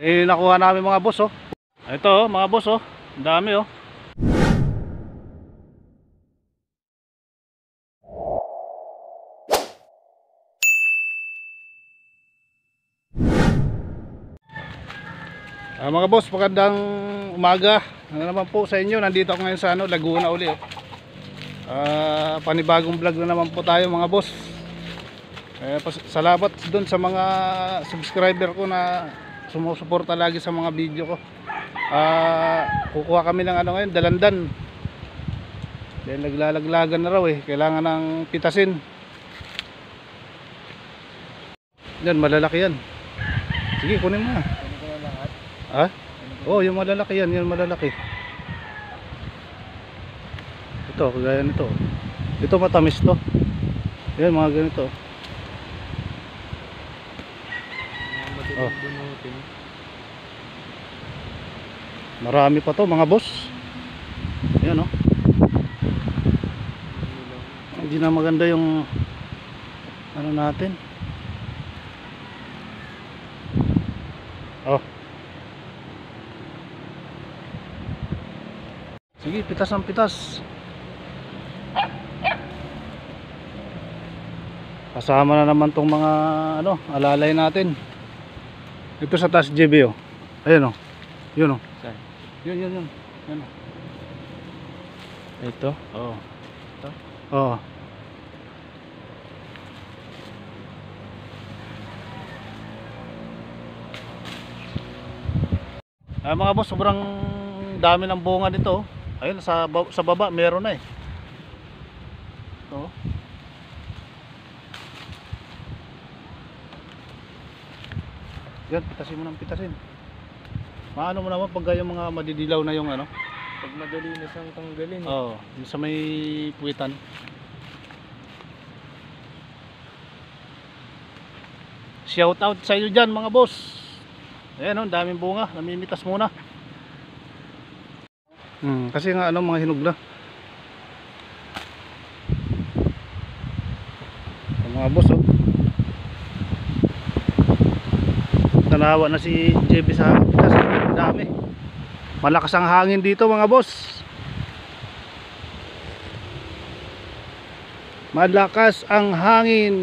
Nakuha namin mga boss oh. Ito oh, mga boss oh. Ang dami oh. Mga boss, magandang umaga. Ano naman po sa inyo? Nandito ako ngayon sa Laguna uli oh. Panibagong vlog na naman po tayo mga boss. Salamat dun sa mga subscriber ko na sumusuporta lagi sa mga video ko. Kukuha kami ng ngayon, dalandan. Dahil naglalaglagan na raw eh. Kailangan ng pitasin. Yan, malalaki yan. Sige, kunin mo na. Ha? Oh, yung malalaki yan, yung malalaki. Ito, kagaya nito. Ito matamis to. Yan, mga ganito. Oh. Marami pa to, mga boss. Yan oh. Hindi na maganda yung ano natin. Oh. Sige, pitas ang pitas. Kasama na naman tong mga alalay natin. Ito sa taas JB oh. Ayun oh. Yun oh. Yun. Yan oh. Ito? Oo. Ito? Oo. Mga boss, sobrang dami ng bunga nito oh. Ayun, sa baba meron na eh. Ito. Yan, pitasin mo ng pitasin. Maano mo naman pag yung mga madidilaw na yung pag madali na siyang tanggalin. Oo, yung sa may puwitan. Shout out sa inyo dyan mga boss. Ayan oh, daming bunga, namimitas muna. Kasi nga mga hinog na. Mga boss oh. Nanawa na si JB sa kasi dami. Malakas ang hangin dito mga boss. Malakas ang hangin.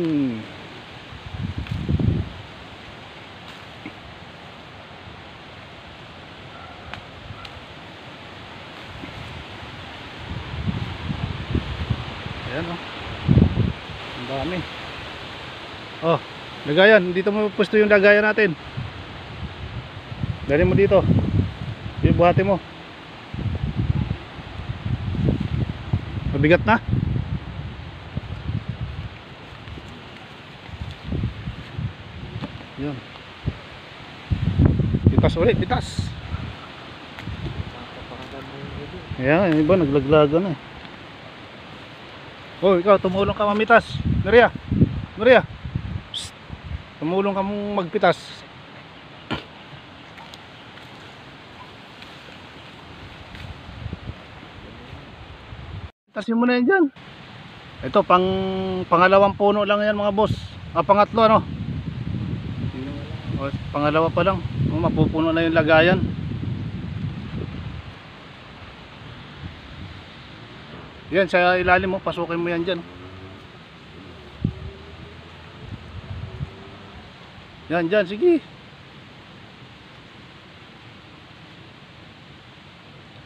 Ayan oh. Ang dami. Oh, lagayan. Dito mo pwesto yung lagayan natin. Dali mo dito. Buhati mo. Mabigat na. Yan. Pitas ulit, pitas. Ayan, yung iba naglaglagan na eh. Oh, ikaw, tumulong ka mamitas. Maria. Psst. Tumulong ka mong magpitas. Pitasin mo na yan dyan. Ito, pangalawang puno lang yan mga boss. Pangatlo pangalawa pa lang. Mapupuno na yung lagayan. Yan, sa ilalim mo, pasukin mo yan dyan. Yan, sige.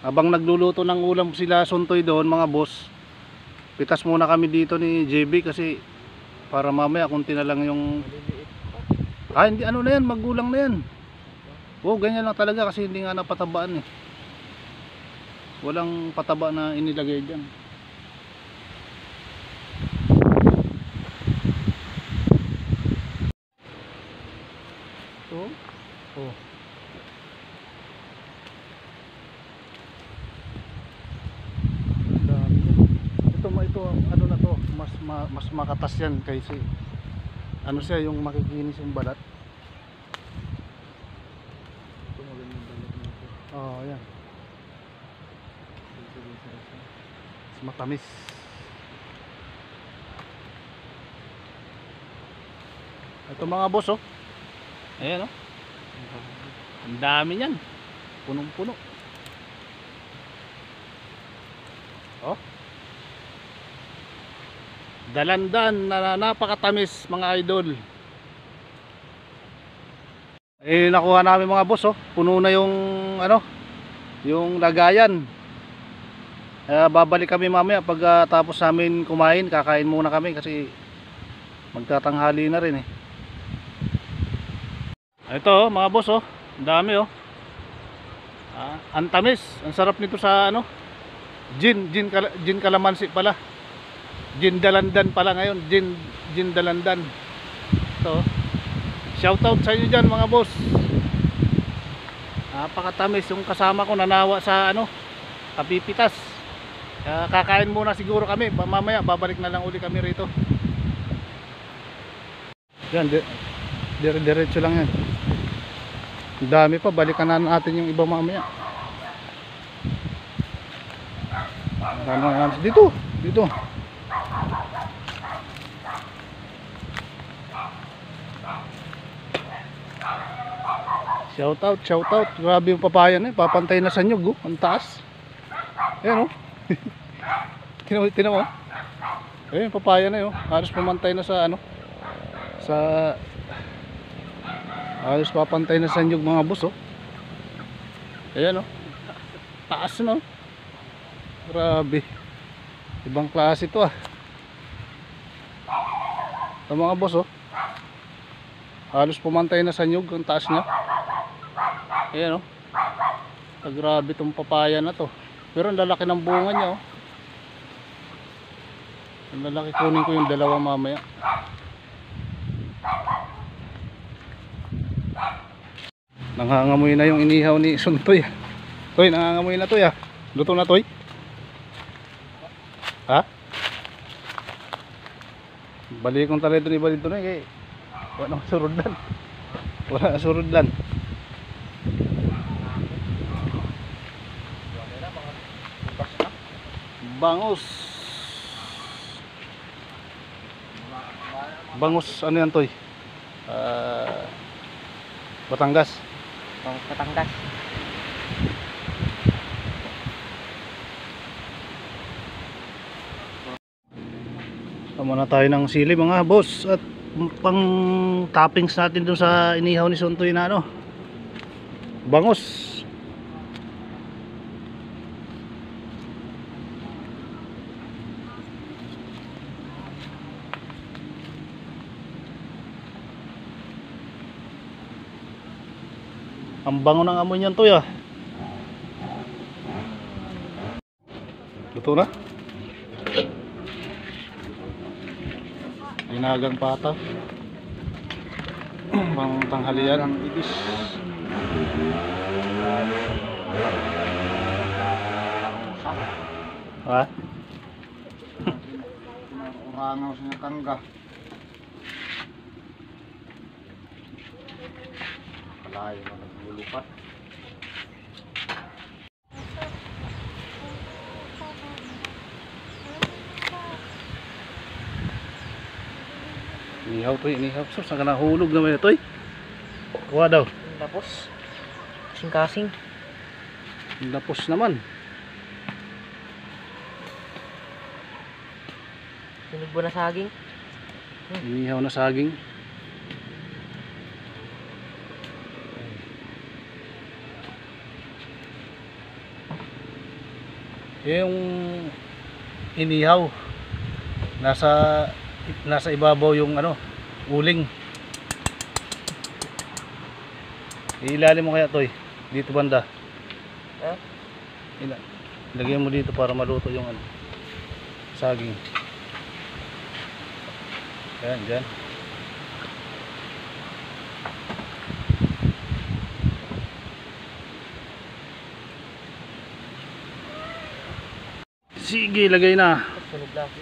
Habang nagluluto ng ulam sila Suntoy doon mga boss, pitas muna kami dito ni JB kasi para mamaya kunti na lang yung hindi na yan, magulang na yan. Ganyan lang talaga kasi hindi nga napatabaan eh. Walang pataba na inilagay dyan. Oh. Ito na to, mas makatas yan kasi siya yung makikinis yung balat. Ito magandang balat nito. Oh, yan. Mas matamis. Ito mga boss oh. Ayan oh. Ang dami niyan. Punong-puno. Oh. Dalandan na napakatamis mga idol. Eh nakuha namin mga boss oh. Puno na yung ano, yung lagayan. Babalik kami mamaya pag tapos namin kumain. Kakain muna kami kasi magtatanghali na rin eh. Ito oh, mga boss oh. Ang dami oh. Ang tamis. Ang sarap nito sa ano, gin kalamansi pala. Gin dalandan pala ngayon. Gin dalandan. Ito oh. Shoutout sa inyo dyan mga boss. Napakatamis. Yung kasama ko nanawa sa ano, kapipitas. Kakain muna siguro kami. Mamaya babalik na lang uli kami rito. Yan, diretso lang yan. Ang dami pa, balikan na natin yung iba mamaya. Dito. Shout out. Grabe yung papaya na, papantay na sa nyug, oh. Ang taas. Ayan, oh. Tinan mo. Ayun, papaya na yun. Halos pumantay na sa ano, halos papantay na sa nyug mga boss oh. Ayan oh. Taas no. Grabe. Ibang klase to ah. Ito mga boss oh. Halos pumantay na sa nyug ang taas niya. Ayan oh. Grabe tong papaya na to. Pero ang lalaki ng bunga niya oh. Ang lalaki, kunin ko yung dalawa mamaya. Nangangamoy na yung inihaw ni Suntoy. Toy, nangangamoy na Toy ah. Luto na Toy? Ha? Balik kong talay doon, ibalik doon eh. Wala nang surudlan. Wala nang surudlan. Bangus. Bangus ano yan Toy? Batangas. Batangas. Tama na tayo ng sili mga boss. At pang toppings natin doon sa inihaw ni Suntoy na ano, bangus. Ang bango ng amoy niyan Toy ah. Luto na? Dinagang pata. Pang tanghalian ang ibis. Ha? Urangaw sa kangga. Palayo na naglulupat. Inihaw Toy, inihaw. So, saan ka nahulog naman ito eh? Kuha daw. Tapos kasing-kasing. Lapos naman. Sunog ba na saging? Inihaw na saging. Yung inihaw nasa ibabaw yung ano, uling. Ilalim mo kaya Toy, dito banda. Ilagyan mo dito para maluto yung ano, saging. Ayan, dyan. Sige, lagay na. Sunog lagi.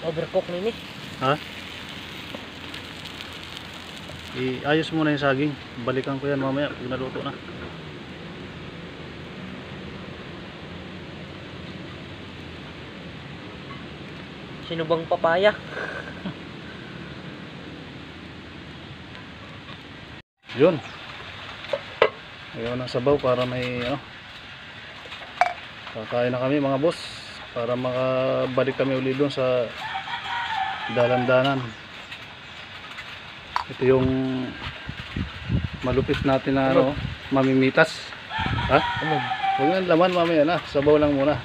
Overcook na ini. Ha? Iayos muna yung saging. Balikan ko yan mamaya pag naluto na. Sinubang papaya. Yun. Ayaw ng sabaw para may ano. Kakain na kami mga boss. Para makabalik kami ulit doon sa dalandanan. Ito yung malupit natin na ano, mamimitas. Ha? Huwag nga laman mamaya na. Sabaw lang muna.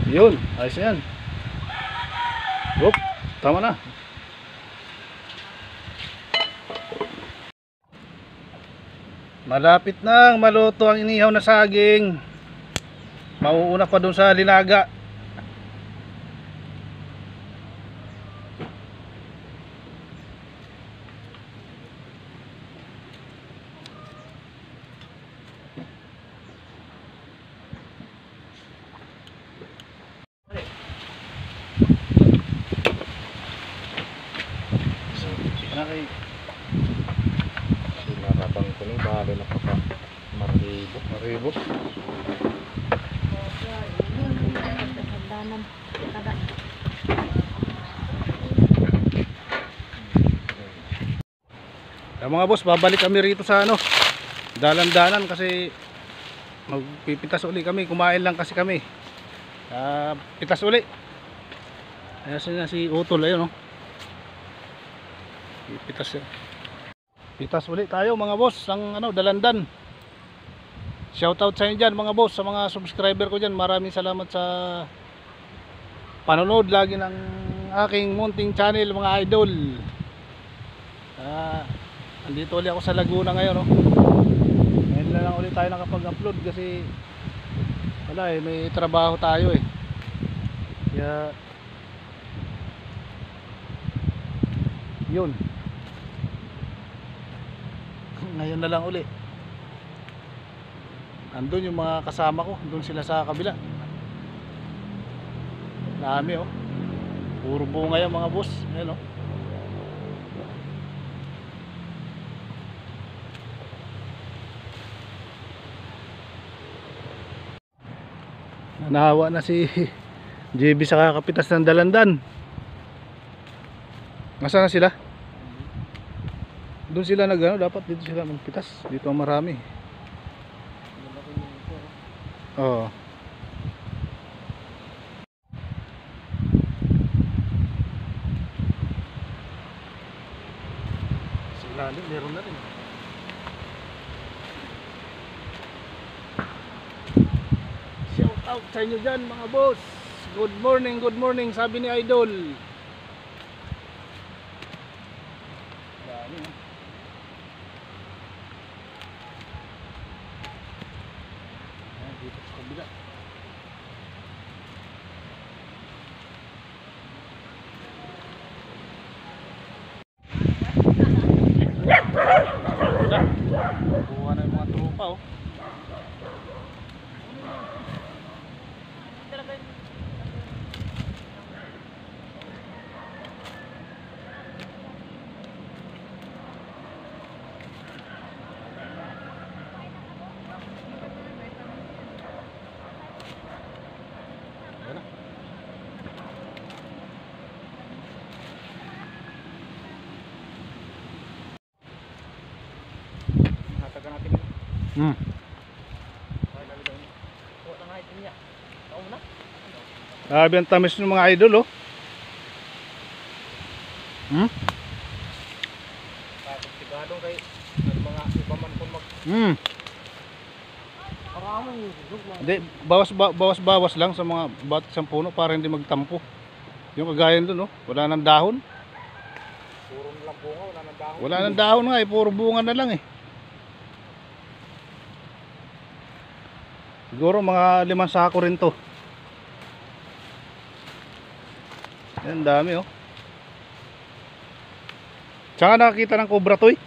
Yun. Ayos na yan. Oop. Tama na. Malapit nang maluto ang inihaw na saging. Mauuna pa dun sa linaga. Okay. Sinarapang ko nung balo na papa. Maribo. Maribo. Mga boss, babalik kami rito sa ano, dalan-dalan kasi magpipitas uli kami. Kumain lang kasi kami. Pitas uli. Ayan si Utol, ayun oh. Pitas yan. Pitas uli tayo mga boss ng ano, dalandan. Shoutout sa inyo dyan mga boss, sa mga subscriber ko dyan. Maraming salamat sa panonood lagi ng aking munting channel mga idol. Andito ulit ako sa Laguna ngayon no? Ngayon na lang ulit tayo nakapag-upload kasi wala may trabaho tayo kaya yun, ngayon na lang uli. Andun yung mga kasama ko, doon sila sa kabila. Dami oh. Puro bunga yan mga boss. Ayan oh. Nahawa na si JB sa kakapitas ng dalandan. Nasaan na sila? Doon sila nagano, dapat dito sila magpitas. Dito ang marami. Oo. Sila meron na rin. Shout out sa inyo dyan mga boss. Good morning sabi ni Idol. Dami. Dito sa kabila. Buha na yung mga tropa oh. Hatagan natin. Grabe ang tamis ng mga idol oh. Tapos sigadong kay mga iba man kung mag... Hindi, bawas lang sa mga batik sa puno para hindi magtampo. Yung kagayan doon oh, wala nang dahon. Puro lang bunga, wala nang dahon. Wala nang dahon nga puro bunga na lang Siguro mga 5 sako rin to. Yan, dami oh. Tsaka nakakita ng cobra toy.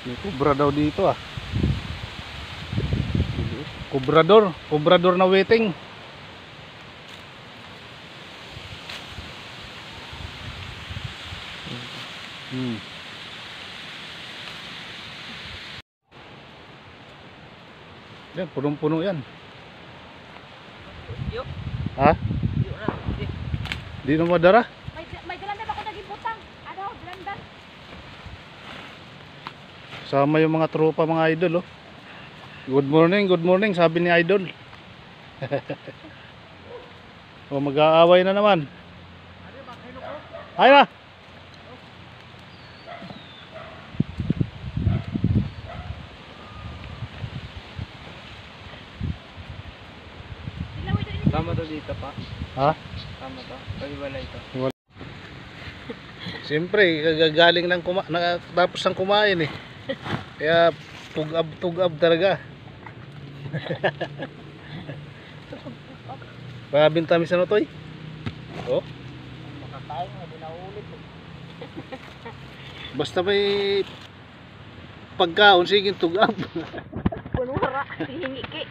May cobra daw dito ah. Cobrador na waiting. Yan, punong-puno yan. Ha? Di na madara? May dalan na ba ako naging Sama yung mga tropa, mga idol, oh. Good morning, sabi ni idol. O, mag-aaway na naman. Ay na! Tama to dito pa. Ha? Tama to. Pag-iwala ito. Siyempre, gagaling lang tapos ng kumain eh. Kaya tugab talaga. Pabintamis ano to eh? Oh. Makakain nga, di na ulit. Basta may pagkaon, sige tugab. Punura, hihingi ki.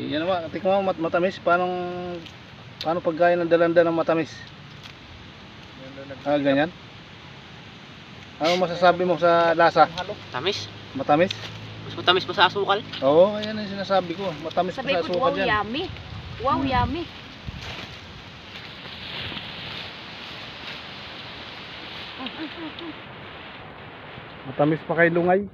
Yan naman, tikman mo matamis. Paano pagkain ng dalanda ng matamis? Ah, ganyan? Ano masasabi mo sa lasa? Tamis? Matamis? Mas matamis pa sa asukal? Oo, ayan ang sinasabi ko. Matamis pa Sabi sa ko, asukal wow, yan. yummy. Wow, yummy. Matamis pa kay Lungay.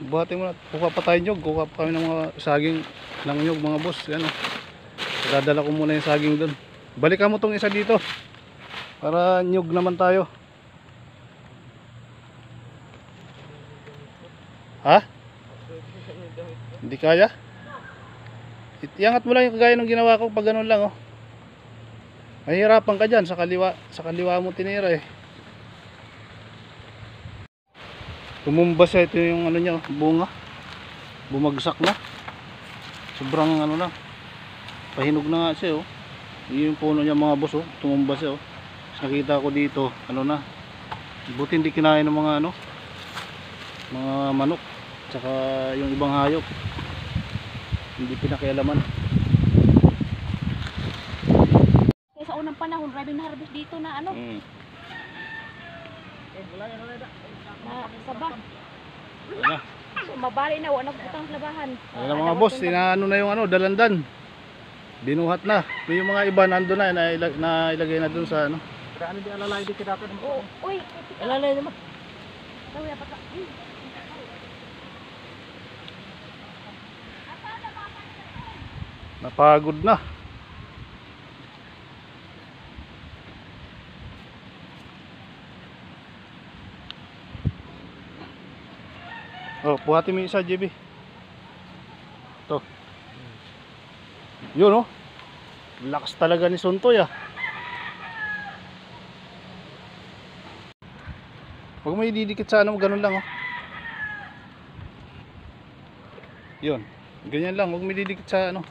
Buhatin mo na, kuha pa tayo nyog, kuha pa kami ng mga saging ng nyog mga boss. Yan o, dadala ko muna yung saging doon. Balikan mo tong isa dito para nyog naman tayo. Ha? Hindi kaya? Iangat mo lang yung kagaya ng ginawa ko pag ganun lang, oh. Mahirapan ka dyan, sa kaliwa mo tinira eh. Tumumba siya, ito yung ano niya, bunga. Bumagsak na. Sobrang ano na. Pahinog na nga siya, oh. Yung puno niya mga boss, oh. Tumumba siya, oh. Tapos nakita ko dito, ano na. Buti hindi kinain ng mga ano, mga manok. Tsaka yung ibang hayop. Hindi pinakialaman. Kaya sa unang panahon, maraming na-harvest dito na ano, na saba. Ayan. So, mabali na, wala nagputang labahan. Ayan na mga boss, inaano na yung ano, dalandan. Binuhat na. Yung mga iba nandun na, nailagay na dun sa ano. Kaya ano di alalay di kita natin. Oh, uy, Alalay naman. tawya pa ka. Napagod na. Oh, buhatin mo yung isa, JB. Ito. Yun, oh. Lakas talaga ni Suntoy, ah. Huwag mo ididikit sa ano, ganun lang, oh. Yun. Ganyan lang, huwag mo ididikit sa ano.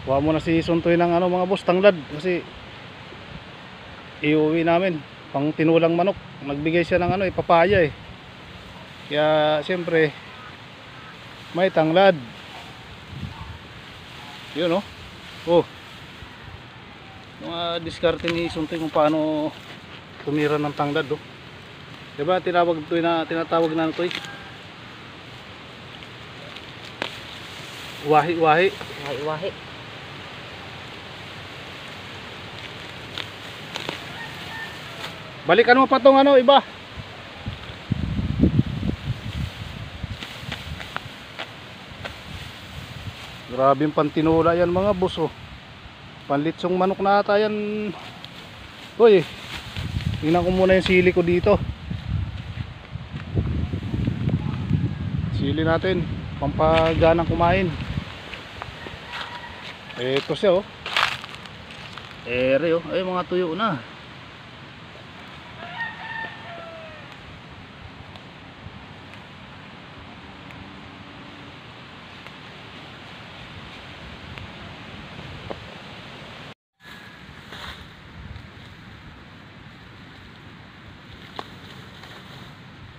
Kuha mo na si Suntoy ng ano, mga boss, tanglad. Kasi iuwi namin pang tinulang manok. Nagbigay siya ng ano, papaya eh. Kaya siyempre may tanglad. Yun, oh. Oh. Mga diskarte ni Suntoy kung paano tumira ng tanglad, oh. Diba tinatawag na ito eh, wahi-wahi. Wahi-wahi. Balikan mo pa tong ano, iba. Grabe yung pantinula yan mga boss, oh. Panlitsong manok na ata yan. Uy, tingnan ko muna yung sili ko dito. Sili natin, pampaganang kumain. Ito siya, oh. Ere, oh. Ay, mga tuyo na.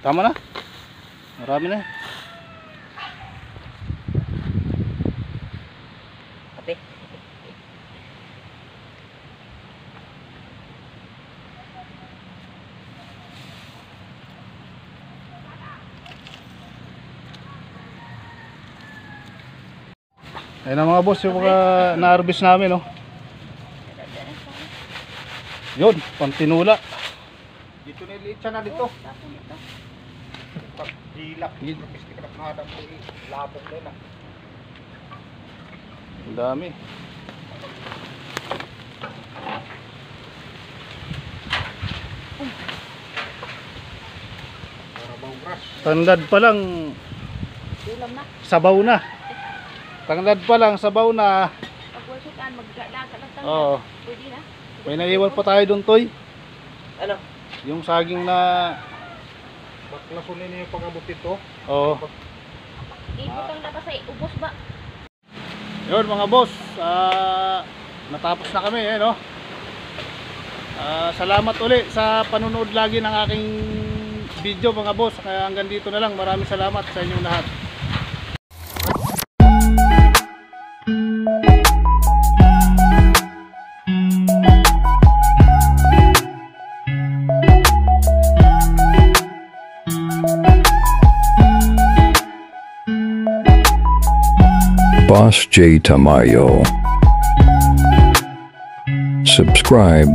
Tama na. Marami na. Ate. Ayun na mga boss, yung mga na-harvest namin, oh. Yun, pantinula. Dito niliit siya na dito. Tapos ito. Pag dilak, miski ka na hadang labog na yun. Ang dami. Para bang grass. Tandad pa lang, Ulam na. sabaw na. Tandad pa lang, sabaw na. Pag wasukan, magdalaga lang tayo. Oo. Pwede na. May naiwan pa tayo doon, Toy. Ano? Yung saging na, Baklasunin niyo yung pag-abot ito. oh. Ibutang na ba sa ubos ba? Yun mga boss, natapos na kami, eh, no? Salamat uli sa panunood lagi ng aking video mga boss. Kaya hanggang dito na lang. Maraming salamat sa inyong lahat. Boss J Tamayo. Subscribe.